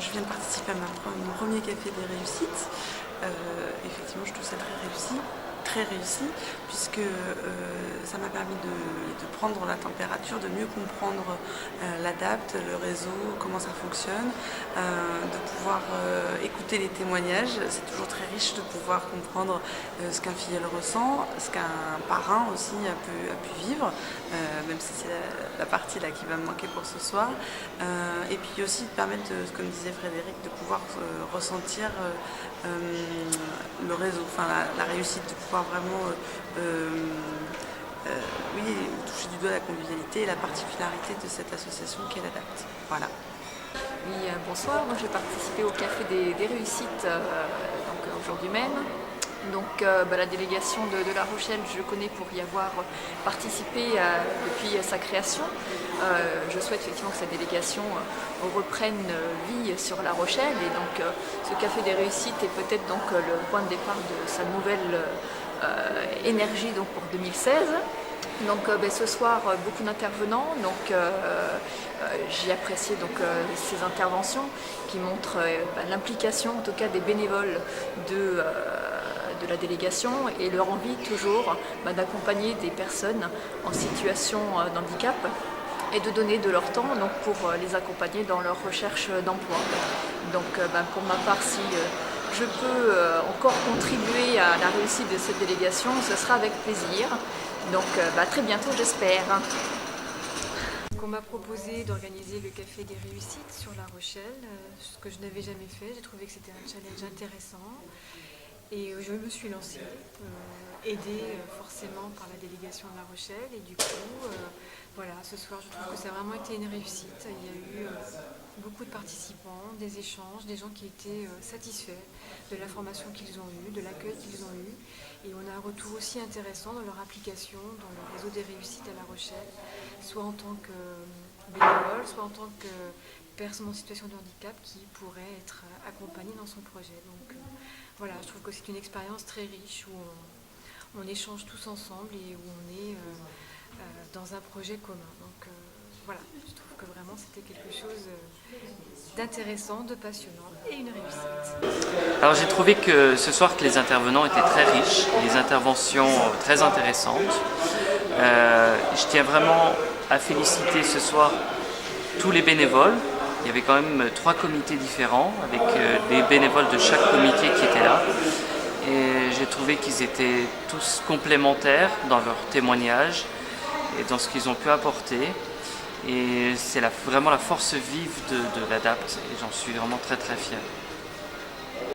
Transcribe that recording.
je viens de participer à mon premier café des réussites. Effectivement, je trouve ça très réussi, puisque ça m'a permis de prendre la température, de mieux comprendre l'ADAPT, le réseau, comment ça fonctionne, de pouvoir écouter les témoignages. C'est toujours très riche de pouvoir comprendre ce qu'un filleul ressent, ce qu'un parrain aussi a pu vivre, même si c'est la partie là qui va me manquer pour ce soir. Et puis aussi de permettre, comme disait Frédéric, de pouvoir ressentir le réseau, enfin la réussite, de pouvoir vraiment toucher du doigt la convivialité et la particularité de cette association qu'est l'ADAPT. Voilà. Oui, bonsoir, moi j'ai participé au Café des Réussites aujourd'hui même. Donc la délégation de La Rochelle, je connais pour y avoir participé depuis sa création. Je souhaite effectivement que cette délégation reprenne vie sur La Rochelle, et donc ce Café des Réussites est peut-être donc le point de départ de sa nouvelle énergie donc pour 2016. Donc ce soir, beaucoup d'intervenants, donc j'ai apprécié donc ces interventions qui montrent l'implication en tout cas des bénévoles de la délégation et leur envie toujours d'accompagner des personnes en situation d'handicap et de donner de leur temps donc, pour les accompagner dans leur recherche d'emploi. Donc pour ma part, si je peux encore contribuer à la réussite de cette délégation, ce sera avec plaisir. Donc à très bientôt, j'espère. On m'a proposé d'organiser le Café des Réussites sur La Rochelle, ce que je n'avais jamais fait. J'ai trouvé que c'était un challenge intéressant et je me suis lancée, aidée forcément par la délégation de La Rochelle, et du coup, voilà, ce soir je trouve que ça a vraiment été une réussite. Il y a eu beaucoup de participants, des échanges, des gens qui étaient satisfaits de la formation qu'ils ont eue, de l'accueil qu'ils ont eu, et on a un retour aussi intéressant dans leur application dans le réseau des réussites à La Rochelle, soit en tant que bénévole, soit en tant que personne en situation de handicap qui pourrait être accompagnée dans son projet. Donc voilà, je trouve que c'est une expérience très riche où on échange tous ensemble et où on est dans un projet commun. Donc voilà, je trouve que vraiment c'était quelque chose d'intéressant, de passionnant et une réussite. Alors j'ai trouvé que ce soir que les intervenants étaient très riches, les interventions très intéressantes. Je tiens vraiment à féliciter ce soir tous les bénévoles. Il y avait quand même 3 comités différents avec des bénévoles de chaque comité qui étaient là. Et j'ai trouvé qu'ils étaient tous complémentaires dans leur témoignage et dans ce qu'ils ont pu apporter. Et c'est vraiment la force vive de l'ADAPT, et j'en suis vraiment très fier.